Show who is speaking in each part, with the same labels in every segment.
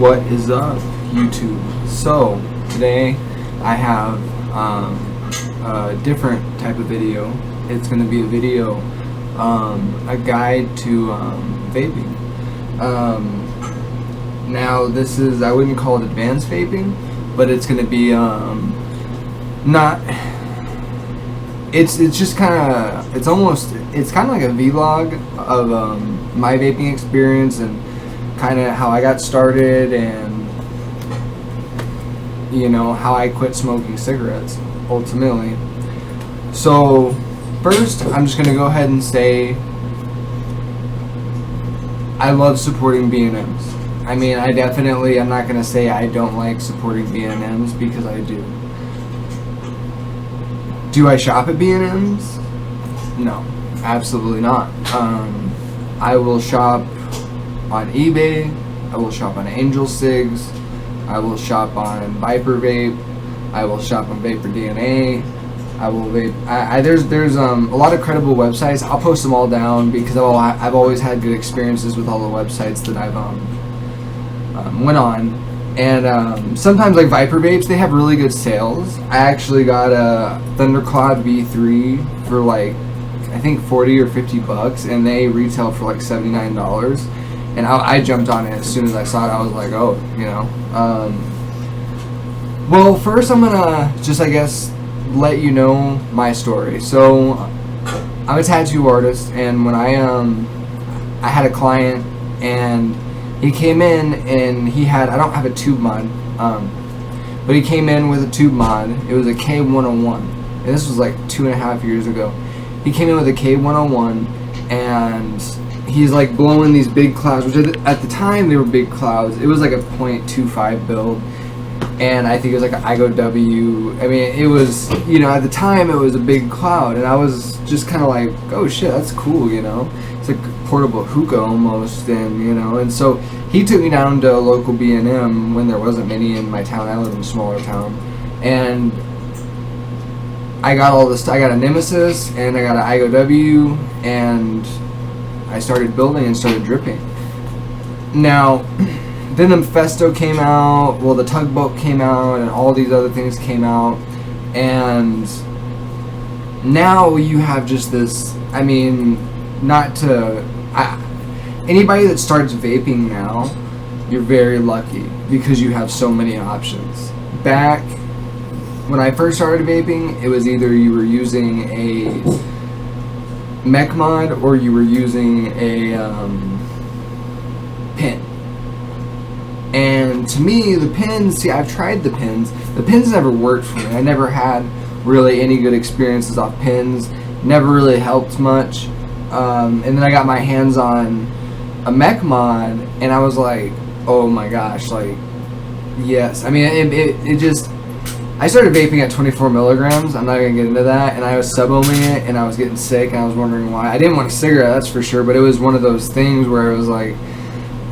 Speaker 1: What is up, YouTube? So today I have a different type of video. It's going to be a video, a guide to vaping. Now this is, I wouldn't call it advanced vaping, but it's going to be not. It's just kind of, it's kind of like a vlog of my vaping experience and kind of how I got started and, you know, how I quit smoking cigarettes ultimately. So first, I'm just gonna go ahead and say I love supporting B&Ms. I mean, I'm not gonna say I don't like supporting B&Ms, because I do. Do I shop at B&Ms? No, absolutely not. I will shop on eBay, I will shop on Angel Cigs, I will shop on Viper Vape, I will shop on Vapor DNA, I will vape. There's a lot of credible websites. I'll post them all down because I've always had good experiences with all the websites that I've went on. And sometimes, like Viper Vapes, they have really good sales. I actually got a Thundercloud V3 for like, I think 40 or 50 bucks, and they retail for like $79. And I jumped on it as soon as I saw it. I was like, oh, you know. Well, first I'm gonna just, I guess, let you know my story. So I'm a tattoo artist, and when I had a client, and he came in and he had, I don't have a tube mod, but he came in with a tube mod. It was a K101, and this was like 2.5 years ago. He came in with a K101, and he's like blowing these big clouds, which at the time they were big clouds. It was like a .25 build, and I think it was like an IGO-W. I mean, it was, you know, at the time it was a big cloud, and I was just kind of like, oh shit, that's cool, you know. It's like portable hookah almost, and you know. And so he took me down to a local B&M when there wasn't many in my town. I live in a smaller town, and I got all this. I got a Nemesis, and I got an IGO-W, and I started building and started dripping. Now, then the Festo came out, well, the Tugboat came out, and all these other things came out, and now you have just this, I mean, anybody that starts vaping now, you're very lucky, because you have so many options. Back when I first started vaping, it was either you were using a mech mod or you were using a pin. And to me, the pins, see, I've tried the pins. The pins never worked for me. I never had really any good experiences off pins. Never really helped much. And then I got my hands on a mech mod, and I was like, oh my gosh, like, yes. I mean, it just, I started vaping at 24 milligrams. I'm not going to get into that. And I was sub-ohming it, and I was getting sick, and I was wondering why. I didn't want a cigarette, that's for sure, but it was one of those things where it was like,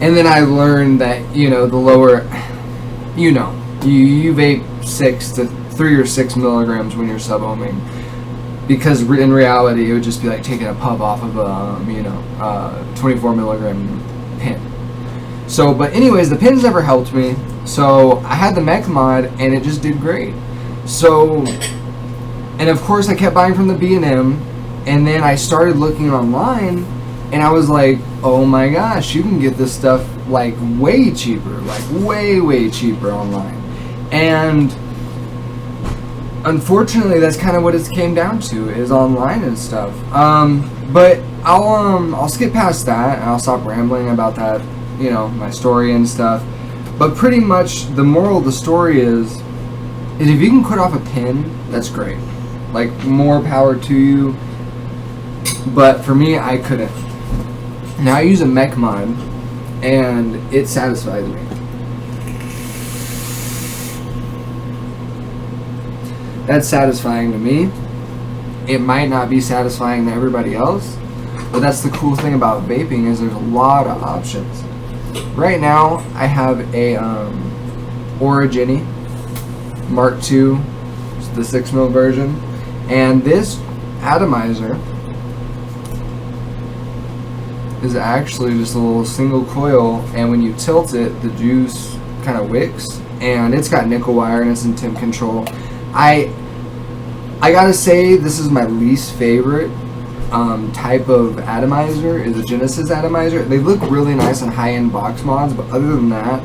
Speaker 1: and then I learned that, you know, the lower, you know, you vape 3 or 6 milligrams when you're sub-ohming, because in reality it would just be like taking a puff off of a, you know, 24 milligram pin. So, but anyways, the pins never helped me. So I had the mech mod, and it just did great. So, and of course I kept buying from the B&M, and then I started looking online, and I was like, oh my gosh, you can get this stuff like way cheaper, like way cheaper online. And unfortunately, that's kind of what it came down to, is online and stuff. But I'll skip past that, and I'll stop rambling about that, you know, my story and stuff. But pretty much the moral of the story is if you can cut off a pin, that's great. Like, more power to you. But for me, I couldn't. Now I use a mech mod, and it satisfies me. That's satisfying to me. It might not be satisfying to everybody else, but that's the cool thing about vaping, is there's a lot of options. Right now, I have a Origini Mark II, the 6mm version, and this atomizer is actually just a little single coil, and when you tilt it, the juice kind of wicks, and it's got nickel wire and it's in temp control. I gotta say, this is my least favorite type of atomizer, is a Genesis atomizer. They look really nice on high-end box mods, but other than that,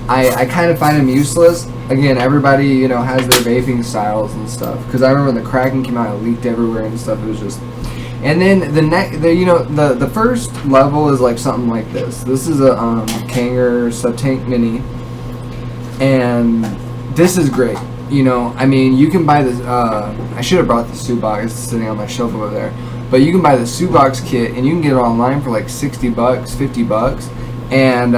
Speaker 1: I kind of find them useless. Again, everybody, you know, has their vaping styles and stuff. Because I remember when the Kraken came out, it leaked everywhere and stuff. It was just... And then the first level is like something like this. This is a Kanger Sub-Tank Mini, and this is great. You know, I mean, you can buy this. I should have brought the Subox. It's sitting on my shelf over there. But you can buy the Subox kit, and you can get it online for like $60, $50, and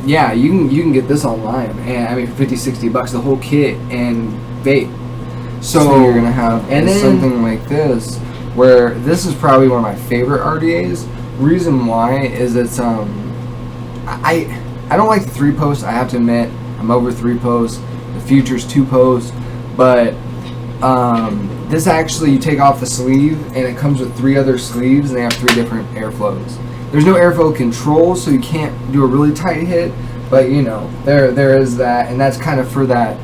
Speaker 1: yeah, you can get this online, and I mean, for $50, $60, the whole kit and vape. So you're gonna have something like this, where this is probably one of my favorite RDAs. Reason why is it's I don't like the 3-post. I have to admit, I'm over 3-post. The Future's 2-post, but this actually, you take off the sleeve and it comes with 3 other sleeves, and they have 3 different airflows. There's no airflow control, so you can't do a really tight hit, but you know, there is that, and that's kind of for that.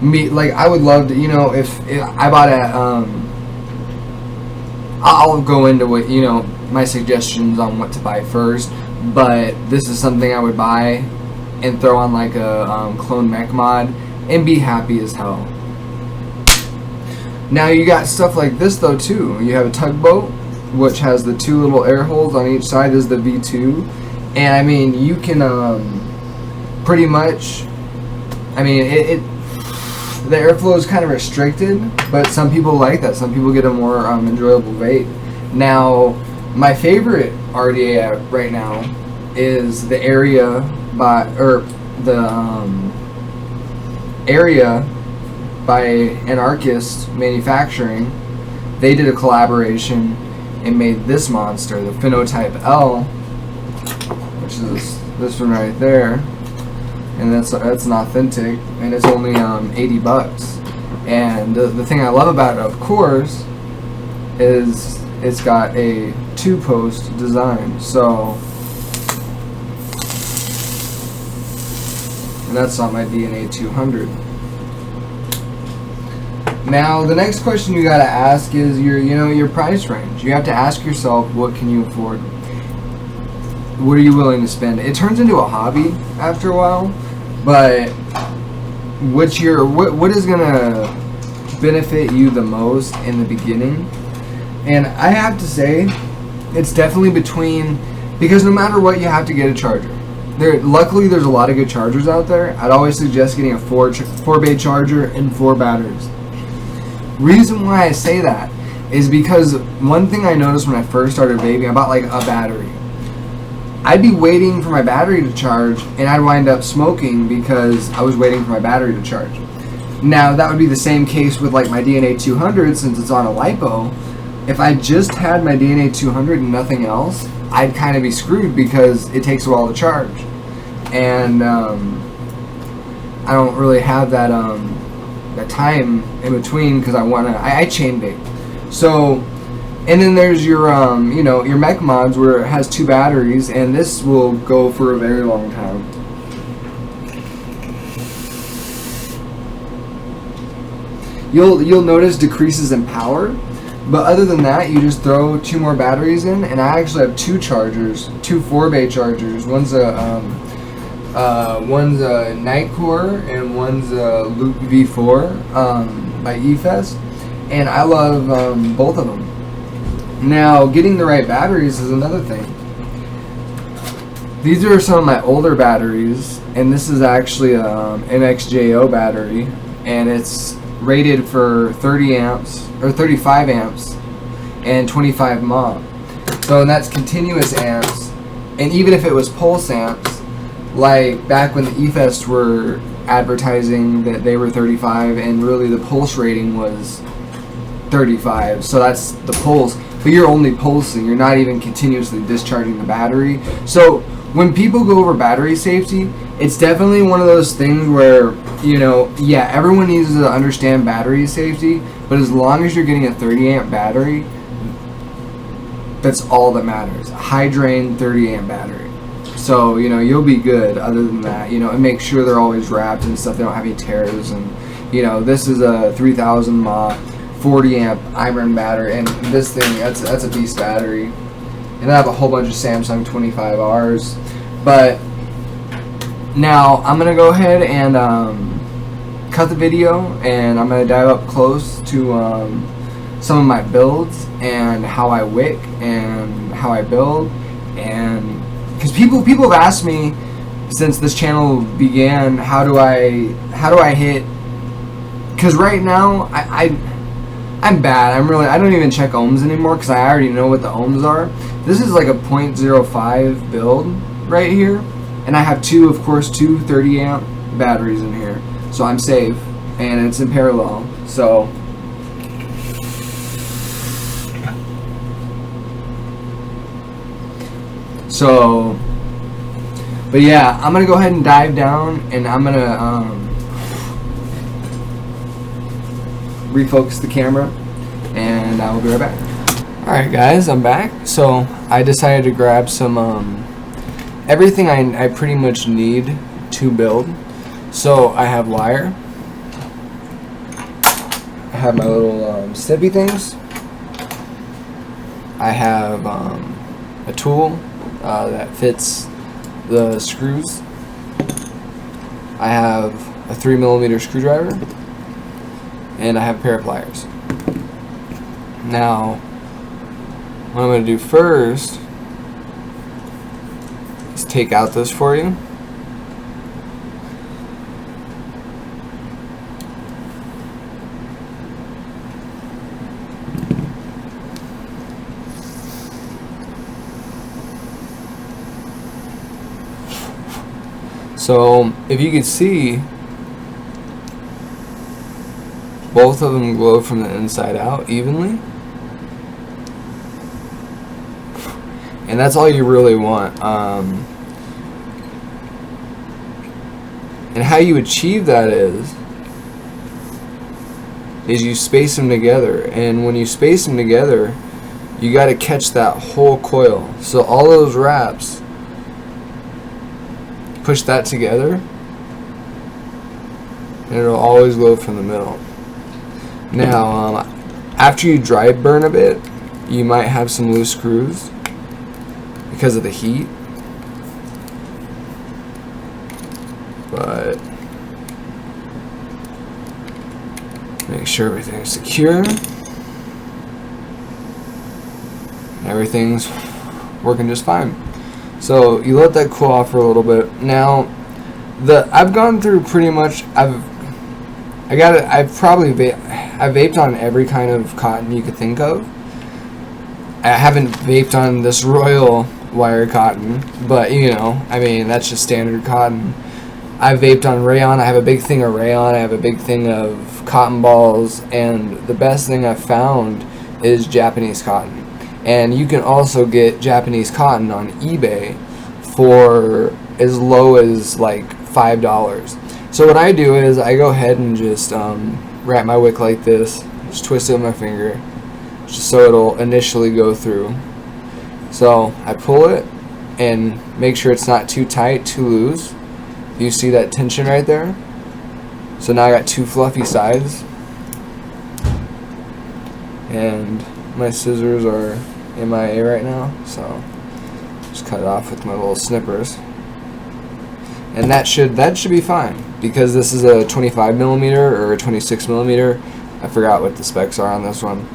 Speaker 1: Like, I would love to, you know, if I bought a I'll go into what, you know, my suggestions on what to buy first, but this is something I would buy and throw on like a clone mech mod and be happy as hell. Now you got stuff like this though too. You have a tugboat, which has the 2 little air holes on each side. Is the V2, and I mean, you can pretty much, I mean, the airflow is kind of restricted, but some people like that. Some people get a more enjoyable vape. Now, my favorite RDA right now is the Area by Anarchist Manufacturing. They did a collaboration and made this monster, the Phenotype L, which is this one right there, and that's an authentic, and it's only $80. And the thing I love about it, of course, is it's got a 2-post design. So, and that's on my DNA 200. Now, the next question you gotta ask is your price range. You have to ask yourself, what can you afford? What are you willing to spend? It turns into a hobby after a while, but what is gonna benefit you the most in the beginning? And I have to say, it's definitely between, because no matter what, you have to get a charger. Luckily, there's a lot of good chargers out there. I'd always suggest getting a 4-bay charger and 4 batteries. Reason why I say that is because one thing I noticed when I first started vaping, I bought like a battery. I'd be waiting for my battery to charge, and I'd wind up smoking because I was waiting for my battery to charge. Now, that would be the same case with like my DNA 200, since it's on a LiPo. If I just had my DNA 200 and nothing else, I'd kind of be screwed because it takes a while to charge. And I don't really have that time in between, because I chain vape. So, and then there's your your mech mods where it has 2 batteries, and this will go for a very long time. You'll notice decreases in power, but other than that, you just throw 2 more batteries in, and I actually have 2 chargers, 2 4-bay chargers. One's a Nightcore and one's a Loop V4 by eFest, and I love both of them. Now, getting the right batteries is another thing. These are some of my older batteries, and this is actually a MXJO battery, and it's rated for 30 amps or 35 amps and 25 mAh. So, and that's continuous amps, and even if it was pulse amps, like back when the eFest were advertising that they were 35, and really the pulse rating was 35, so that's the pulse, but you're only pulsing, you're not even continuously discharging the battery. So when people go over battery safety, it's definitely one of those things where, yeah, everyone needs to understand battery safety, but as long as you're getting a 30 amp battery, that's all that matters. A high drain 30 amp battery. So, you know, you'll be good other than that, you know, and make sure they're always wrapped and stuff, they don't have any tears. And, you know, this is a 3000 mAh 40 amp iron battery, and this thing, that's a beast battery. And I have a whole bunch of Samsung 25Rs. But now I'm going to go ahead and cut the video, and I'm going to dive up close to some of my builds and how I wick and how I build. And because people have asked me since this channel began, how do I hit, because right now I'm bad. I don't even check ohms anymore because I already know what the ohms are. This is like a 0.05 build right here, and I have two 30 amp batteries in here, so I'm safe, and it's in parallel. So, but yeah, I'm gonna go ahead and dive down, and I'm gonna refocus the camera, and I will be right back. Alright guys, I'm back. So I decided to grab some everything I pretty much need to build. So I have wire, I have my little snippy things, I have a tool that fits the screws, I have a 3mm screwdriver, and I have a pair of pliers. Now, what I'm going to do first is take out this for you. So, if you can see, both of them glow from the inside out evenly. And that's all you really want. And how you achieve that is you space them together. And when you space them together, you got to catch that whole coil. So all those wraps, push that together, and it'll always glow from the middle. Now, after you dry burn a bit, you might have some loose screws because of the heat, but make sure everything's secure. Everything's working just fine. So you let that cool off for a little bit. Now, I've gone through pretty much. I've vaped on every kind of cotton you could think of. I haven't vaped on this Royal wire cotton, but you know, I mean, that's just standard cotton. I've vaped on rayon. I have a big thing of rayon. I have a big thing of cotton balls, and the best thing I've found is Japanese cotton. And you can also get Japanese cotton on eBay for as low as like $5. So what I do is I go ahead and just wrap my wick like this, just twist it with my finger, just so it'll initially go through. So I pull it and make sure it's not too tight, too loose. You see that tension right there? So now I got two fluffy sides, and my scissors are MIA right now, so just cut it off with my little snippers, and that should be fine, because this is a 25mm or a 26mm. I forgot what the specs are on this one,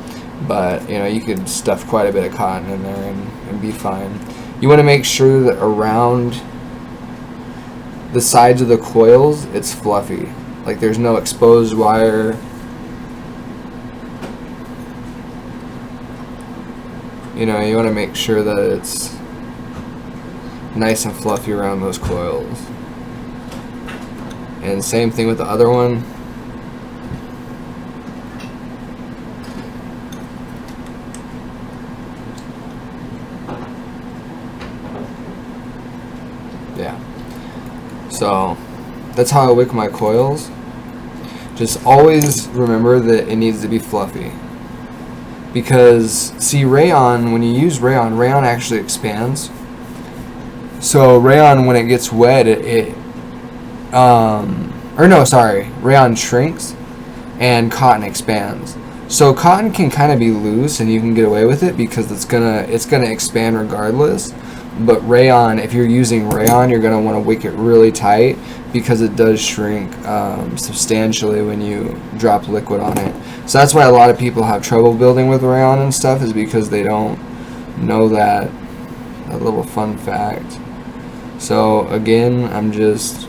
Speaker 1: but you know, you could stuff quite a bit of cotton in there and be fine. You want to make sure that around the sides of the coils it's fluffy, like there's no exposed wire. You know, you want to make sure that it's nice and fluffy around those coils. And same thing with the other one. Yeah. So that's how I wick my coils. Just always remember that it needs to be fluffy. Because, see, rayon, when you use rayon, rayon actually expands. So rayon, when it gets wet, rayon shrinks and cotton expands. So cotton can kind of be loose and you can get away with it because it's gonna expand regardless. But rayon, if you're using rayon, you're gonna want to wick it really tight because it does shrink substantially when you drop liquid on it. So that's why a lot of people have trouble building with rayon and stuff, is because they don't know that little fun fact. So again, I'm just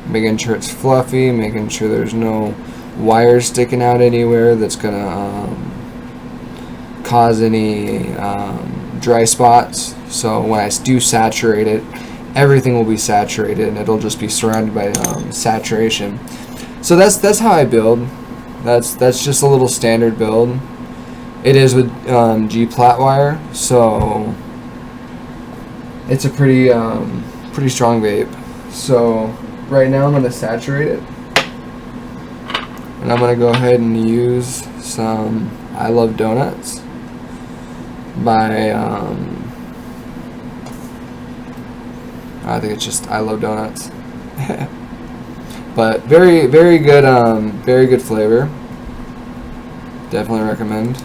Speaker 1: making sure it's fluffy, making sure there's no wires sticking out anywhere that's gonna cause any dry spots. So when I do saturate it, everything will be saturated and it'll just be surrounded by saturation. So that's how I build. That's just a little standard build. It is with G plat wire, so it's a pretty strong vape. So right now I'm going to saturate it, and I'm going to go ahead and use some I Love Donuts by I think it's just I Love Donuts. But very good flavor. Definitely recommend.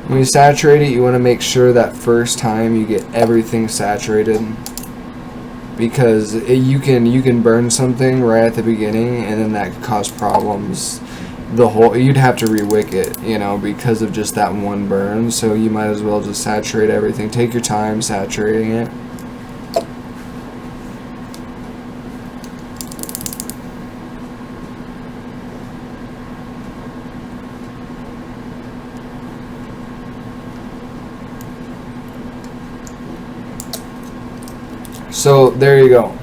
Speaker 1: When you saturate it, you want to make sure that first time you get everything saturated, because you can burn something right at the beginning and then that could cause problems. You'd have to re-wick it, you know, because of just that one burn. So you might as well just saturate everything. Take your time saturating it. So there you go.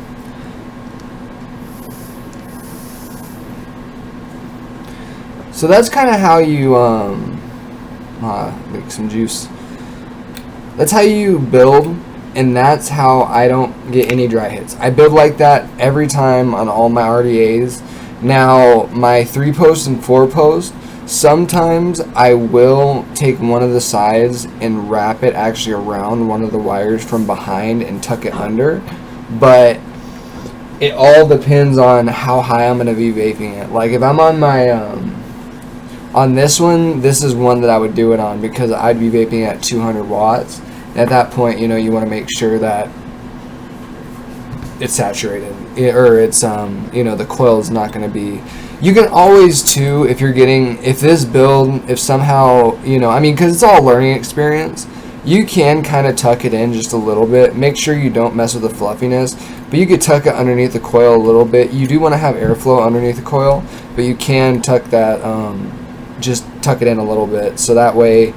Speaker 1: So that's kind of how you make some juice. That's how you build, and that's how I don't get any dry hits. I build like that every time on all my RDAs. Now my 3-post and 4-post, sometimes I will take one of the sides and wrap it actually around one of the wires from behind and tuck it under, but it all depends on how high I'm going to be vaping it. Like if I'm on my on this one, this is one that I would do it on because I'd be vaping at 200 watts. At that point, you know, you want to make sure that it's saturated, or it's you know, the coil is not going to be. You can always too, if this build, if somehow, you know, I mean, because it's all learning experience, you can kind of tuck it in just a little bit. Make sure you don't mess with the fluffiness, but you could tuck it underneath the coil a little bit. You do want to have airflow underneath the coil, but you can tuck that, just tuck it in a little bit, so that way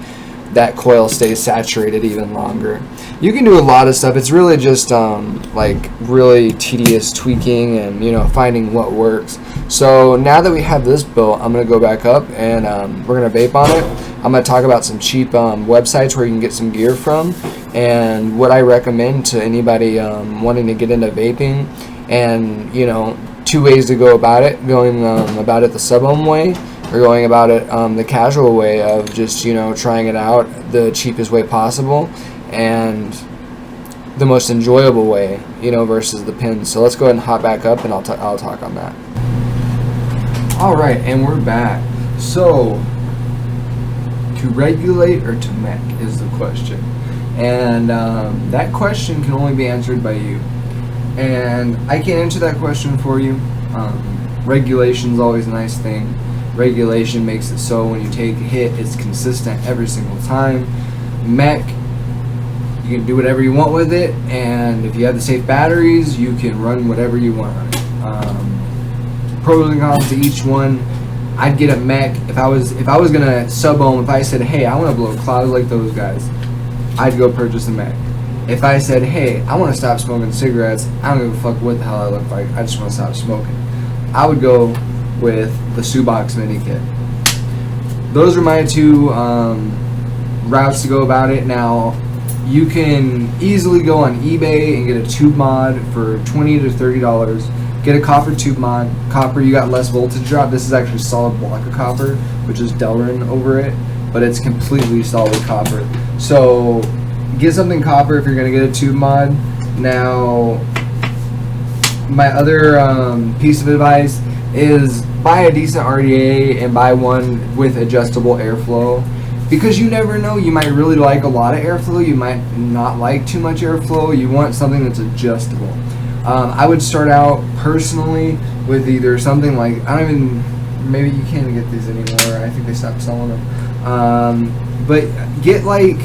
Speaker 1: that coil stays saturated even longer. You can do a lot of stuff. It's really just like really tedious tweaking and, you know, finding what works. So now that we have this built, I'm going to go back up and we're going to vape on it. I'm going to talk about some cheap websites where you can get some gear from, and what I recommend to anybody wanting to get into vaping. And, you know, 2 ways to go about it: going about it the sub-ohm way, or going about it the casual way of just, you know, trying it out the cheapest way possible and the most enjoyable way, you know, versus the pins. So let's go ahead and hop back up and I'll talk on that. Alright, and we're back. So, to regulate or to mech is the question. And that question can only be answered by you. And I can't answer that question for you. Regulation is always a nice thing. Regulation makes it so when you take a hit, it's consistent every single time. Mech, you can do whatever you want with it, and if you have the safe batteries, you can run whatever you want on it. Pros and cons to each one. I'd get a mech if I was gonna sub-ohm. If I said, hey, I want to blow clouds like those guys, I'd go purchase a mech. If I said, hey, I want to stop smoking cigarettes, I don't give a fuck what the hell I look like, I just want to stop smoking, I would go with the Subox mini kit. Those are my two routes to go about it. Now, you can easily go on eBay and get a tube mod for $20 to $30. get a copper tube mod. Copper, you got less voltage drop. This is actually solid block of copper, which is Delrin over it, but it's completely solid copper. So get something copper if you're gonna get a tube mod. Now, my other piece of advice is buy a decent RDA and buy one with adjustable airflow, because you never know, you might really like a lot of airflow, you might not like too much airflow. You want something that's adjustable. I would start out personally with either something like, maybe you can't get these anymore, I think they stopped selling them, but get like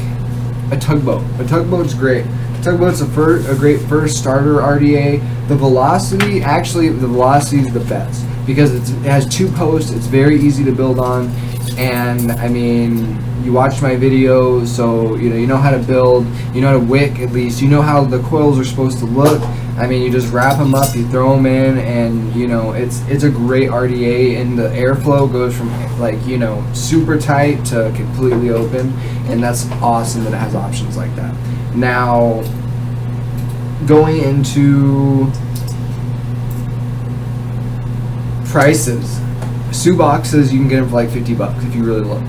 Speaker 1: a tugboat. A tugboat's great. Tugboat's a great first starter RDA. The velocity is the best, because it has 2 posts, it's very easy to build on, and I mean, you watched my video, so you know how to build, you know how to wick at least, you know how the coils are supposed to look. I mean, you just wrap them up, you throw them in, and it's a great RDA, and the airflow goes from like super tight to completely open, and that's awesome that it has options like that. Now, going into prices, Sue boxes, you can get them for like $50 if you really look.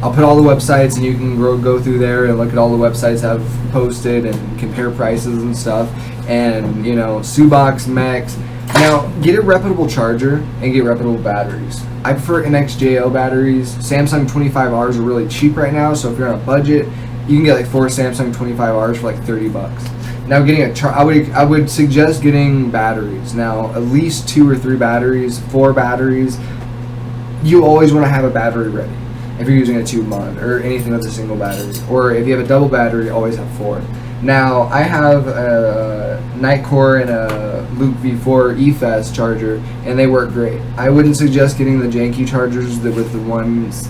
Speaker 1: I'll put all the websites, and you can go through there and look at all the websites I've posted and compare prices and stuff. And Sue box, Mex. Now, get a reputable charger and get reputable batteries. I prefer NXJO batteries. Samsung 25Rs are really cheap right now, so if you're on a budget, you can get like 4 Samsung 25Rs for like $30. Now, getting I would suggest getting batteries. Now, at least 2 or 3 batteries, 4 batteries. You always want to have a battery ready if you're using a tube mod or anything that's a single battery. Or if you have a double battery, always have 4. Now, I have a Nightcore and a Luke V4 eFast charger, and they work great. I wouldn't suggest getting the janky chargers with the ones.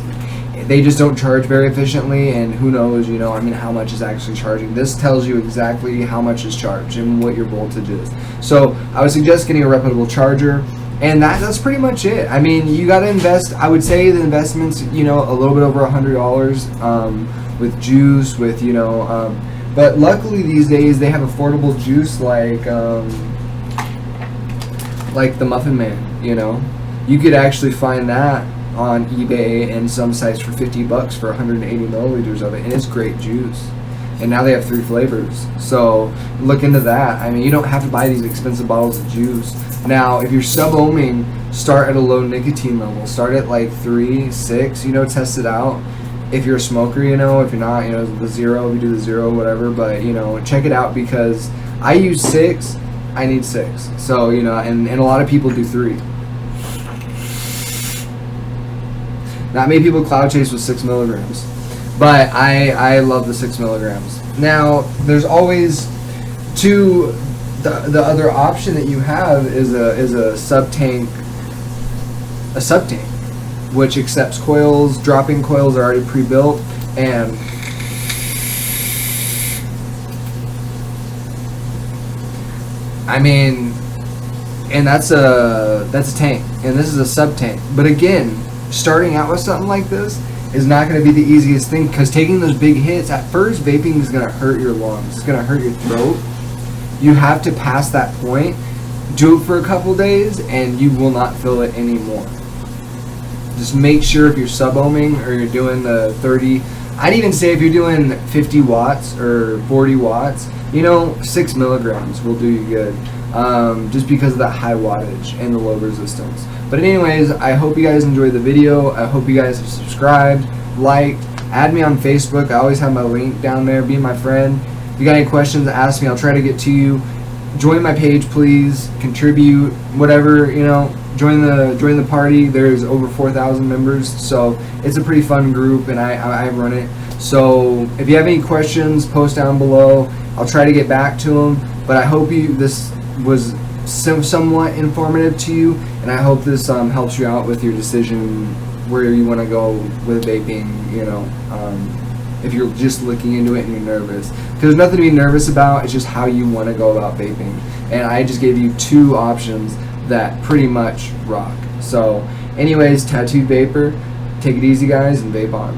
Speaker 1: They just don't charge very efficiently, and who knows, how much is actually charging. This tells you exactly how much is charged and what your voltage is. So I would suggest getting a reputable charger, and that's pretty much it. I mean, you got to invest. I would say the investment's, a little bit over $100 with juice, with, but luckily these days they have affordable juice like the Muffin Man, You could actually find that on eBay and some sites for $50 for 180 milliliters of it, and it's great juice. And now they have 3 flavors, so look into that. I mean, you don't have to buy these expensive bottles of juice. Now, if you're sub-ohming, start at a low nicotine level. Start at like 3, 6, test it out. If you're a smoker, if you're not, the 0, we do the 0, whatever, but, check it out, because I use 6, I need 6. So, and a lot of people do 3. Not many people cloud chase with 6 milligrams, but I love the 6 milligrams. Now, there's always the other option that you have is a sub tank, which accepts coils. Drop-in coils are already pre-built, and I mean, and that's a tank, and this is a sub tank. But again, starting out with something like this is not going to be the easiest thing, because taking those big hits at first, vaping is going to hurt your lungs. It's going to hurt your throat. You have to pass that point. Do it for a couple days, and you will not feel it anymore. Just make sure if you're sub-ohming or you're doing the 30, I'd even say if you're doing 50 watts or 40 watts, 6 milligrams will do you good, just because of that high wattage and the low resistance. But anyways, I hope you guys enjoyed the video. I hope you guys have subscribed, liked, add me on Facebook. I always have my link down there. Be my friend. If you got any questions, ask me. I'll try to get to you. Join my page, please. Contribute, whatever, join the party. There's over 4,000 members, so it's a pretty fun group, and I run it. So if you have any questions, post down below. I'll try to get back to them. But I hope this was somewhat informative to you, and I hope this helps you out with your decision where you want to go with vaping. If you're just looking into it and you're nervous, because there's nothing to be nervous about. It's just how you want to go about vaping, and I just gave you 2 options that pretty much rock. So anyways, Tattooed Vapor, take it easy guys, and vape on.